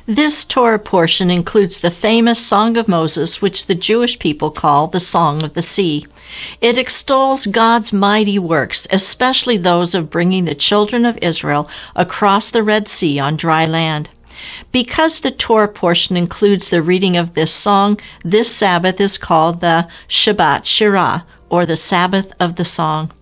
This Torah portion includes the famous Song of Moses, which the Jewish people call the Song of the Sea. It extols God's mighty works, especially those of bringing the children of Israel across the Red Sea on dry land. Because the Torah portion includes the reading of this song, this Sabbath is called the Shabbat Shirah, or the Sabbath of the Song.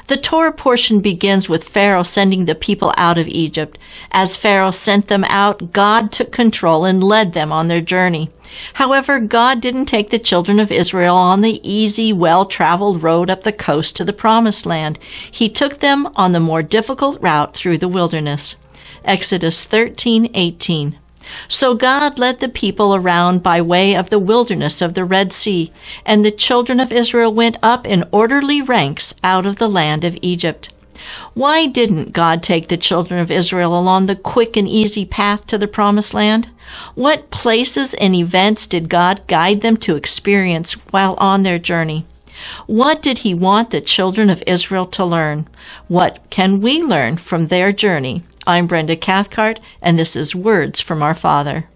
The Torah portion begins with Pharaoh sending the people out of Egypt. As Pharaoh sent them out, God took control and led them on their journey. However, God didn't take the children of Israel on the easy, well-traveled road up the coast to the Promised Land. He took them on the more difficult route through the wilderness. Exodus 13:18. So God led the people around by way of the wilderness of the Red Sea, and the children of Israel went up in orderly ranks out of the land of Egypt. Why didn't God take the children of Israel along the quick and easy path to the Promised Land? What places and events did God guide them to experience while on their journey? What did He want the children of Israel to learn? What can we learn from their journey? I'm Brenda Cathcart, and this is Words from Our Father.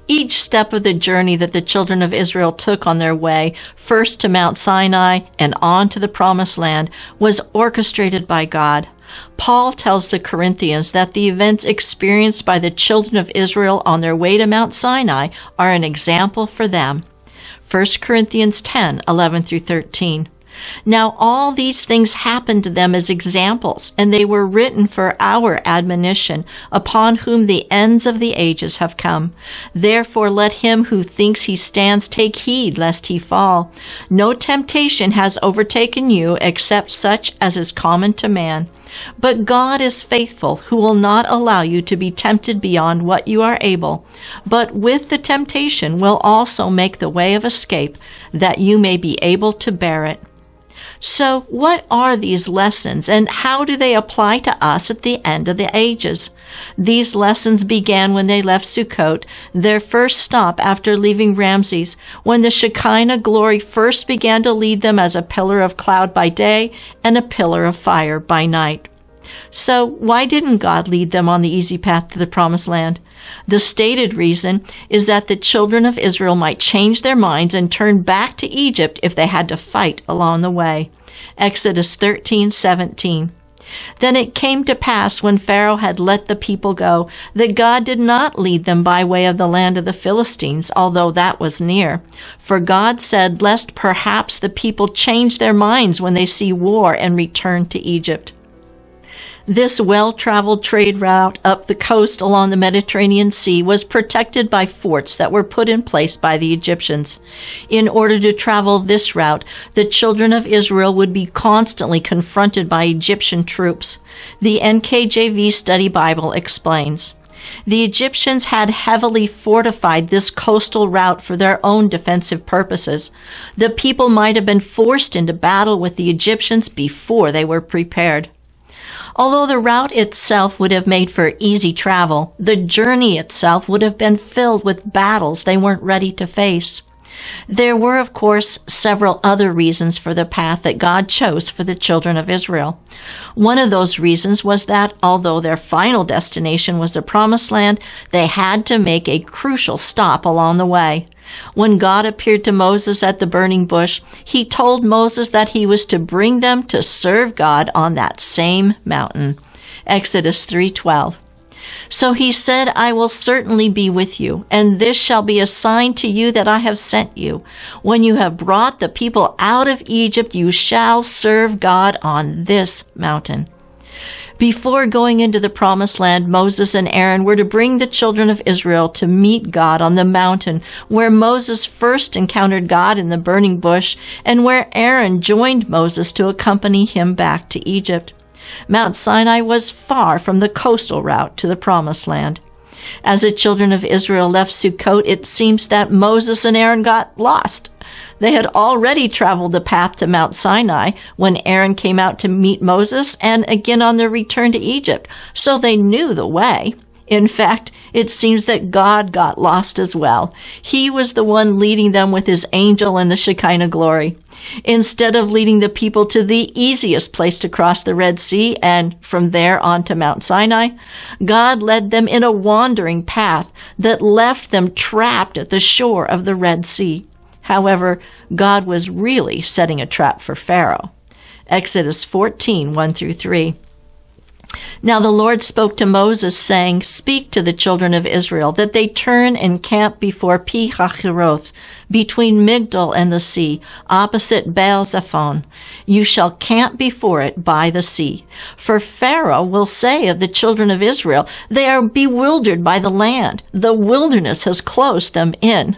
Each step of the journey that the children of Israel took on their way, first to Mount Sinai and on to the Promised Land, was orchestrated by God. Paul tells the Corinthians that the events experienced by the children of Israel on their way to Mount Sinai are an example for them. 1 Corinthians 10:11-13. Now all these things happened to them as examples, and they were written for our admonition, upon whom the ends of the ages have come. Therefore let him who thinks he stands take heed lest he fall. No temptation has overtaken you except such as is common to man. But God is faithful, who will not allow you to be tempted beyond what you are able, but with the temptation will also make the way of escape, that you may be able to bear it. So what are these lessons, and how do they apply to us at the end of the ages? These lessons began when they left Sukkot, their first stop after leaving Ramses, when the Shekinah glory first began to lead them as a pillar of cloud by day and a pillar of fire by night. So why didn't God lead them on the easy path to the Promised Land? The stated reason is that the children of Israel might change their minds and turn back to Egypt if they had to fight along the way. Exodus 13:17. Then it came to pass, when Pharaoh had let the people go, that God did not lead them by way of the land of the Philistines, although that was near. For God said, lest perhaps the people change their minds when they see war and return to Egypt. This well-traveled trade route up the coast along the Mediterranean Sea was protected by forts that were put in place by the Egyptians. In order to travel this route, the children of Israel would be constantly confronted by Egyptian troops. The NKJV Study Bible explains, the Egyptians had heavily fortified this coastal route for their own defensive purposes. The people might have been forced into battle with the Egyptians before they were prepared. Although the route itself would have made for easy travel, the journey itself would have been filled with battles they weren't ready to face. There were, of course, several other reasons for the path that God chose for the children of Israel. One of those reasons was that, although their final destination was the Promised Land, they had to make a crucial stop along the way. When God appeared to Moses at the burning bush, He told Moses that He was to bring them to serve God on that same mountain. Exodus 3:12. So He said, I will certainly be with you, and this shall be a sign to you that I have sent you. When you have brought the people out of Egypt, you shall serve God on this mountain. Before going into the Promised Land, Moses and Aaron were to bring the children of Israel to meet God on the mountain where Moses first encountered God in the burning bush, and where Aaron joined Moses to accompany him back to Egypt. Mount Sinai was far from the coastal route to the Promised Land. As the children of Israel left Sukkot, it seems that Moses and Aaron got lost. They had already traveled the path to Mount Sinai when Aaron came out to meet Moses, and again on their return to Egypt, so they knew the way. In fact, it seems that God got lost as well. He was the one leading them with his angel and the Shekinah glory. Instead of leading the people to the easiest place to cross the Red Sea and from there on to Mount Sinai, God led them in a wandering path that left them trapped at the shore of the Red Sea. However, God was really setting a trap for Pharaoh. Exodus 14, 1 through 3. Now the Lord spoke to Moses, saying, Speak to the children of Israel, that they turn and camp before Pi-hahiroth, between Migdol and the sea, opposite Baal-zephon. You shall camp before it by the sea. For Pharaoh will say of the children of Israel, They are bewildered by the land. The wilderness has closed them in.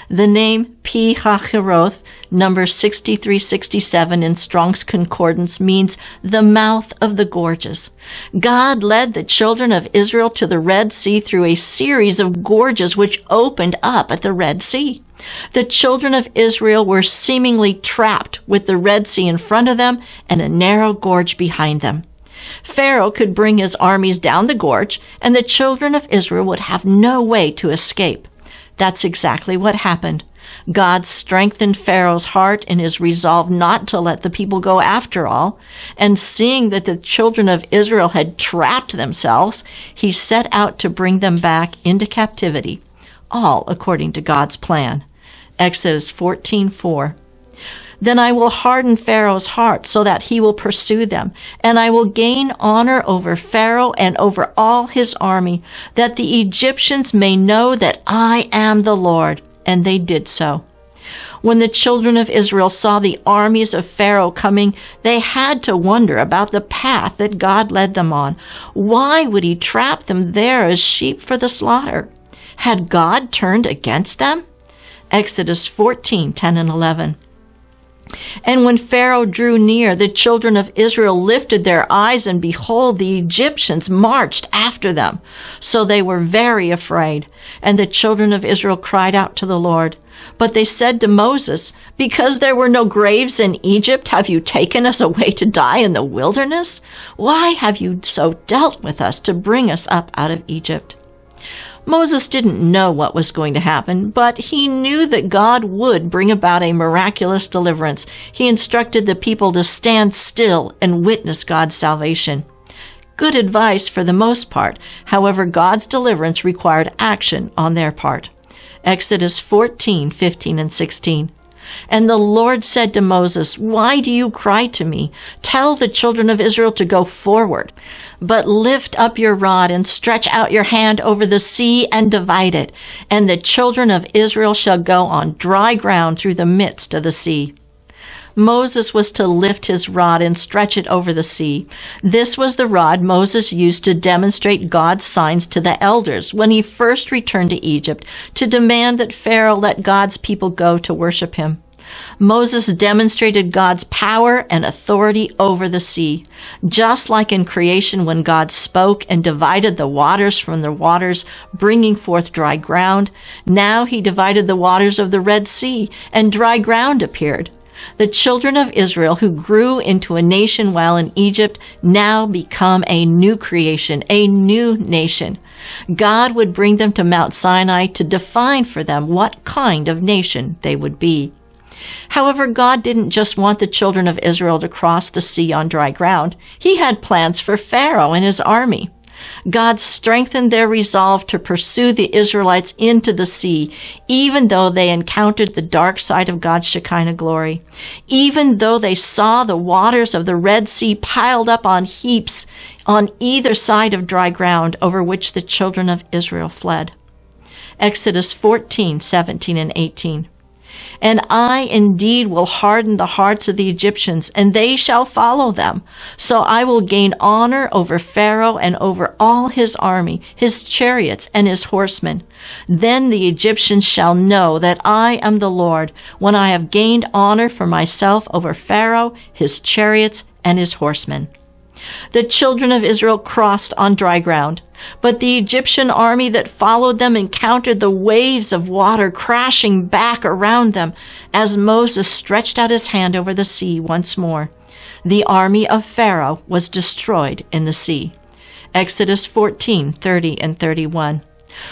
The name Pi-hahiroth, number 6367 in Strong's Concordance, means the mouth of the gorges. God led the children of Israel to the Red Sea through a series of gorges which opened up at the Red Sea. The children of Israel were seemingly trapped with the Red Sea in front of them and a narrow gorge behind them. Pharaoh could bring his armies down the gorge, and the children of Israel would have no way to escape. That's exactly what happened. God strengthened Pharaoh's heart in his resolve not to let the people go after all, and seeing that the children of Israel had trapped themselves, he set out to bring them back into captivity, all according to God's plan. Exodus 14:4. Then I will harden Pharaoh's heart so that he will pursue them, and I will gain honor over Pharaoh and over all his army, that the Egyptians may know that I am the Lord. And they did so. When the children of Israel saw the armies of Pharaoh coming, they had to wonder about the path that God led them on. Why would he trap them there as sheep for the slaughter? Had God turned against them? Exodus 14:10 and 11. And when Pharaoh drew near, the children of Israel lifted their eyes, and behold, the Egyptians marched after them. So they were very afraid. And the children of Israel cried out to the Lord. But they said to Moses, Because there were no graves in Egypt, have you taken us away to die in the wilderness? Why have you so dealt with us to bring us up out of Egypt? Moses didn't know what was going to happen, but he knew that God would bring about a miraculous deliverance. He instructed the people to stand still and witness God's salvation. Good advice for the most part. However, God's deliverance required action on their part. Exodus 14:15 and 16. And the Lord said to Moses, Why do you cry to me? Tell the children of Israel to go forward. But lift up your rod and stretch out your hand over the sea and divide it. And the children of Israel shall go on dry ground through the midst of the sea. Moses was to lift his rod and stretch it over the sea. This was the rod Moses used to demonstrate God's signs to the elders when he first returned to Egypt to demand that Pharaoh let God's people go to worship him. Moses demonstrated God's power and authority over the sea. Just like in creation when God spoke and divided the waters from the waters, bringing forth dry ground, now he divided the waters of the Red Sea, and dry ground appeared. The children of Israel who grew into a nation while in Egypt now become a new creation, a new nation. God would bring them to Mount Sinai to define for them what kind of nation they would be. However, God didn't just want the children of Israel to cross the sea on dry ground. He had plans for Pharaoh and his army. God strengthened their resolve to pursue the Israelites into the sea, even though they encountered the dark side of God's Shekinah glory, even though they saw the waters of the Red Sea piled up on heaps on either side of dry ground over which the children of Israel fled. Exodus 14:17 and 18. And I indeed will harden the hearts of the Egyptians, and they shall follow them. So I will gain honor over Pharaoh and over all his army, his chariots, and his horsemen. Then the Egyptians shall know that I am the Lord, when I have gained honor for myself over Pharaoh, his chariots, and his horsemen. The children of Israel crossed on dry ground, but the Egyptian army that followed them encountered the waves of water crashing back around them as Moses stretched out his hand over the sea once more. The army of Pharaoh was destroyed in the sea. Exodus 14:30 and 31.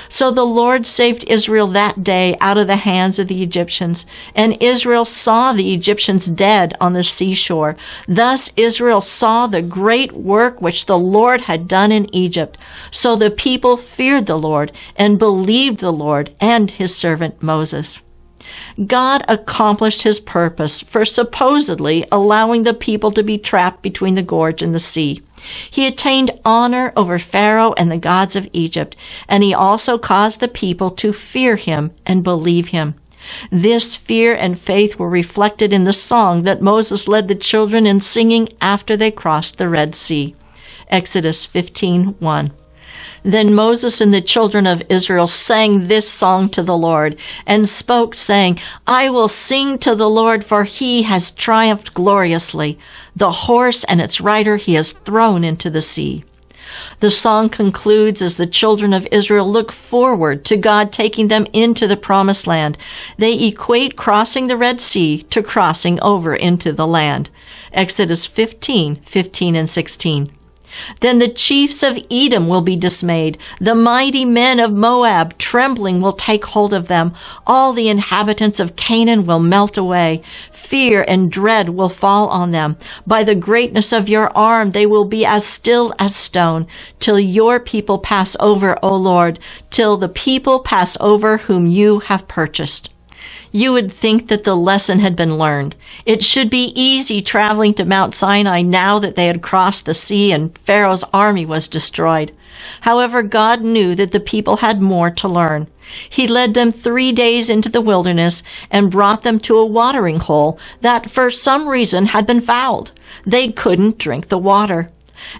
So the Lord saved Israel that day out of the hands of the Egyptians, and Israel saw the Egyptians dead on the seashore. Thus Israel saw the great work which the Lord had done in Egypt. So the people feared the Lord and believed the Lord and his servant Moses. God accomplished his purpose for supposedly allowing the people to be trapped between the gorge and the sea. He attained honor over Pharaoh and the gods of Egypt, and he also caused the people to fear him and believe him. This fear and faith were reflected in the song that Moses led the children in singing after they crossed the Red Sea. Exodus 15:1. Then Moses and the children of Israel sang this song to the Lord and spoke, saying, I will sing to the Lord, for he has triumphed gloriously. The horse and its rider he has thrown into the sea. The song concludes as the children of Israel look forward to God taking them into the promised land. They equate crossing the Red Sea to crossing over into the land. Exodus 15:15 and 16. Then the chiefs of Edom will be dismayed. The mighty men of Moab, trembling, will take hold of them. All the inhabitants of Canaan will melt away. Fear and dread will fall on them. By the greatness of your arm, they will be as still as stone, till your people pass over, O Lord, till the people pass over whom you have purchased. You would think that the lesson had been learned. It should be easy traveling to Mount Sinai now that they had crossed the sea and Pharaoh's army was destroyed. However, God knew that the people had more to learn. He led them 3 days into the wilderness and brought them to a watering hole that for some reason had been fouled. They couldn't drink the water.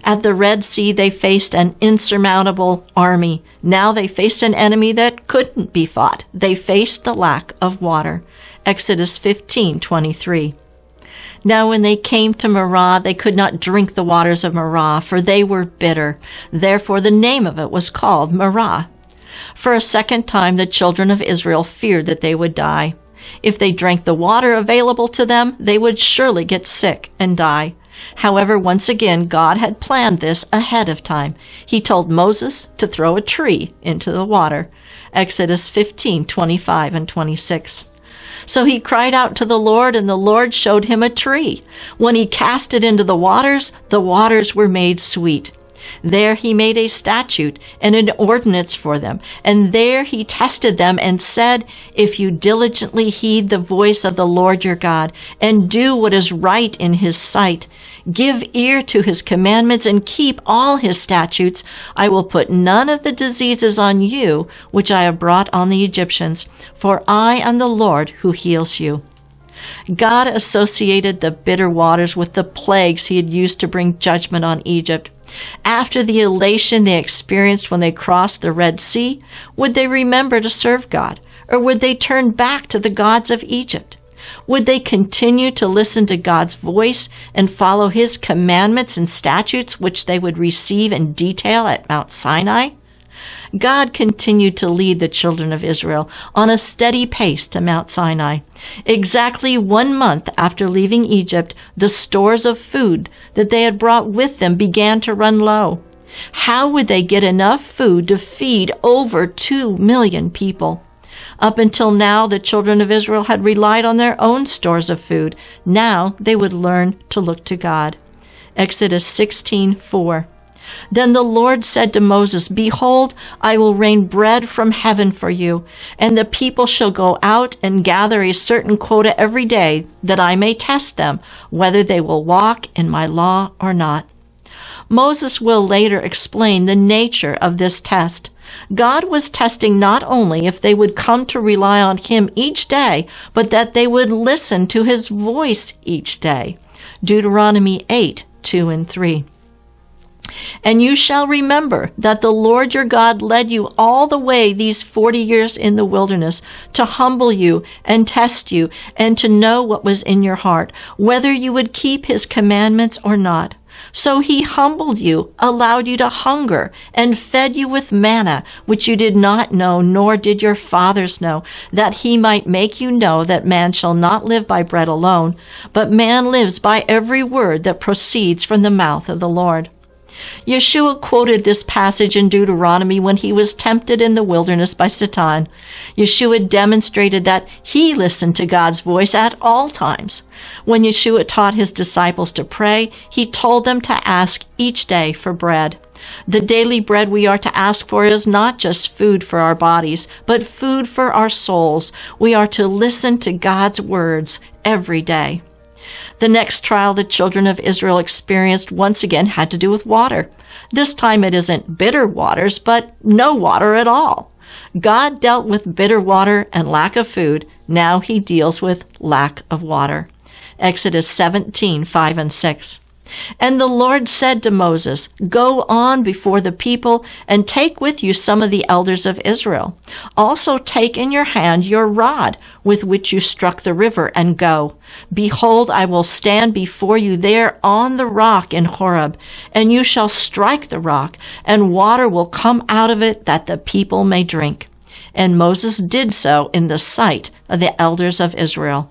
At the Red Sea, they faced an insurmountable army. Now they faced an enemy that couldn't be fought. They faced the lack of water. Exodus 15:23. Now when they came to Marah, they could not drink the waters of Marah, for they were bitter. Therefore the name of it was called Marah. For a second time, the children of Israel feared that they would die. If they drank the water available to them, they would surely get sick and die. However, once again, God had planned this ahead of time. He told Moses to throw a tree into the water. Exodus 15:25 and 26. So he cried out to the Lord, and the Lord showed him a tree. When he cast it into the waters were made sweet. There he made a statute and an ordinance for them, and there he tested them and said, if you diligently heed the voice of the Lord your God, and do what is right in his sight, give ear to his commandments and keep all his statutes, I will put none of the diseases on you which I have brought on the Egyptians, for I am the Lord who heals you. God associated the bitter waters with the plagues he had used to bring judgment on Egypt. After the elation they experienced when they crossed the Red Sea, would they remember to serve God, or would they turn back to the gods of Egypt? Would they continue to listen to God's voice and follow his commandments and statutes which they would receive in detail at Mount Sinai? God continued to lead the children of Israel on a steady pace to Mount Sinai. Exactly 1 month after leaving Egypt, the stores of food that they had brought with them began to run low. How would they get enough food to feed over 2 million people? Up until now, the children of Israel had relied on their own stores of food. Now they would learn to look to God. Exodus 16:4. Then the Lord said to Moses, behold, I will rain bread from heaven for you, and the people shall go out and gather a certain quota every day, that I may test them, whether they will walk in my law or not. Moses will later explain the nature of this test. God was testing not only if they would come to rely on him each day, but that they would listen to his voice each day. Deuteronomy 8:2 and 3. And you shall remember that the Lord your God led you all the way these 40 years in the wilderness to humble you and test you and to know what was in your heart, whether you would keep his commandments or not. So he humbled you, allowed you to hunger, and fed you with manna, which you did not know, nor did your fathers know, that he might make you know that man shall not live by bread alone, but man lives by every word that proceeds from the mouth of the Lord. Yeshua quoted this passage in Deuteronomy when he was tempted in the wilderness by Satan. Yeshua demonstrated that he listened to God's voice at all times. When Yeshua taught his disciples to pray, he told them to ask each day for bread. The daily bread we are to ask for is not just food for our bodies, but food for our souls. We are to listen to God's words every day. The next trial the children of Israel experienced once again had to do with water. This time it isn't bitter waters, but no water at all. God dealt with bitter water and lack of food. Now he deals with lack of water. Exodus 17:5 and 6. And the Lord said to Moses, "Go on before the people and take with you some of the elders of Israel. Also take in your hand your rod with which you struck the river and go. Behold, I will stand before you there on the rock in Horeb, and you shall strike the rock, and water will come out of it that the people may drink." And Moses did so in the sight of the elders of Israel.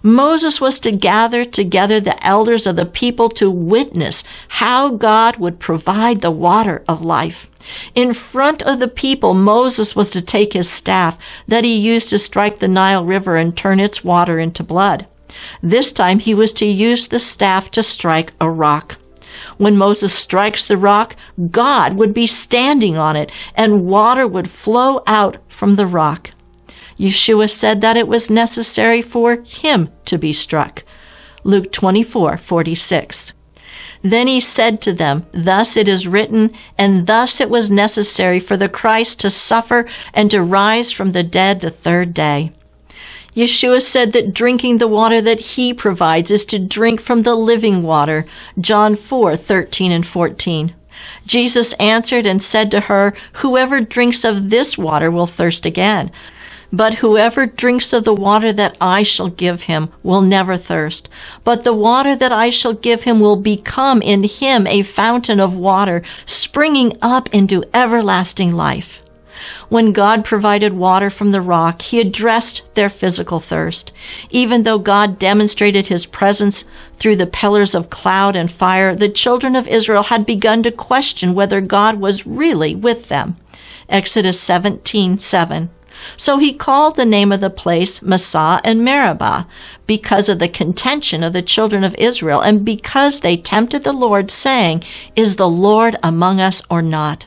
Moses was to gather together the elders of the people to witness how God would provide the water of life. In front of the people, Moses was to take his staff that he used to strike the Nile River and turn its water into blood. This time he was to use the staff to strike a rock. When Moses strikes the rock, God would be standing on it, and water would flow out from the rock. Yeshua said that it was necessary for him to be struck. Luke 24:46. Then he said to them, "Thus it is written, and thus it was necessary for the Christ to suffer and to rise from the dead the third day." Yeshua said that drinking the water that he provides is to drink from the living water. John 4:13 and 14. Jesus answered and said to her, "Whoever drinks of this water will thirst again. But whoever drinks of the water that I shall give him will never thirst. But the water that I shall give him will become in him a fountain of water, springing up into everlasting life." When God provided water from the rock, he addressed their physical thirst. Even though God demonstrated his presence through the pillars of cloud and fire, the children of Israel had begun to question whether God was really with them. Exodus 17:7. So he called the name of the place Massah and Meribah, because of the contention of the children of Israel, and because they tempted the Lord, saying, "Is the Lord among us or not?"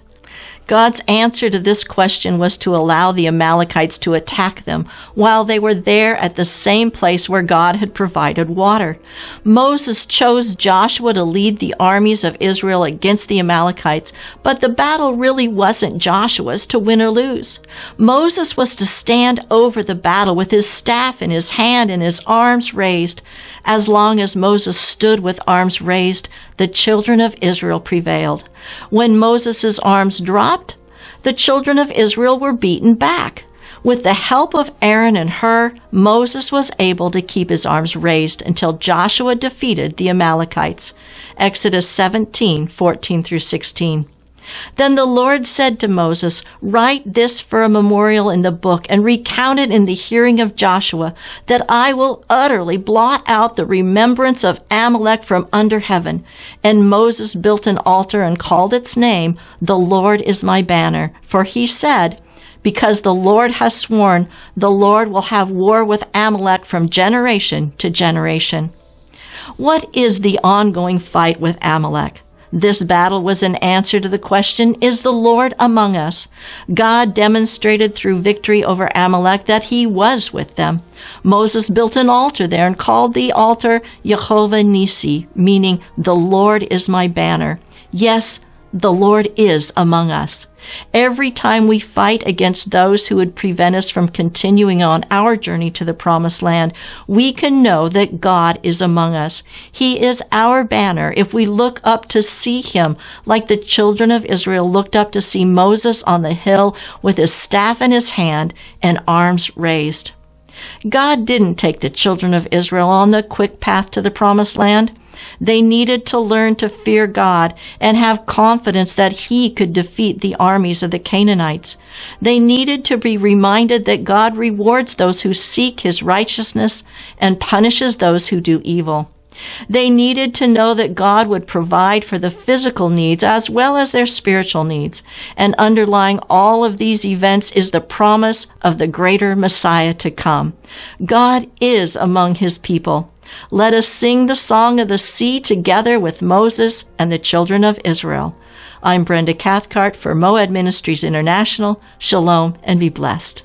God's answer to this question was to allow the Amalekites to attack them while they were there at the same place where God had provided water. Moses chose Joshua to lead the armies of Israel against the Amalekites, but the battle really wasn't Joshua's to win or lose. Moses was to stand over the battle with his staff in his hand and his arms raised. As long as Moses stood with arms raised, the children of Israel prevailed. When Moses' arms dropped, the children of Israel were beaten back. With the help of Aaron and Hur, Moses was able to keep his arms raised until Joshua defeated the Amalekites. Exodus 17:14 through 16. Then the Lord said to Moses, "Write this for a memorial in the book and recount it in the hearing of Joshua, that I will utterly blot out the remembrance of Amalek from under heaven." And Moses built an altar and called its name, "The Lord is my banner." For he said, "Because the Lord has sworn, the Lord will have war with Amalek from generation to generation." What is the ongoing fight with Amalek? This battle was an answer to the question, "Is the Lord among us?" God demonstrated through victory over Amalek that he was with them. Moses built an altar there and called the altar Yehovah Nisi, meaning "The Lord is my banner." Yes, the Lord is among us. Every time we fight against those who would prevent us from continuing on our journey to the promised land, we can know that God is among us. He is our banner if we look up to see him, like the children of Israel looked up to see Moses on the hill with his staff in his hand and arms raised. God didn't take the children of Israel on the quick path to the promised land. They needed to learn to fear God and have confidence that he could defeat the armies of the Canaanites. They needed to be reminded that God rewards those who seek his righteousness and punishes those who do evil. They needed to know that God would provide for the physical needs as well as their spiritual needs. And underlying all of these events is the promise of the greater Messiah to come. God is among his people. Let us sing the song of the sea together with Moses and the children of Israel. I'm Brenda Cathcart for Moed Ministries International. Shalom and be blessed.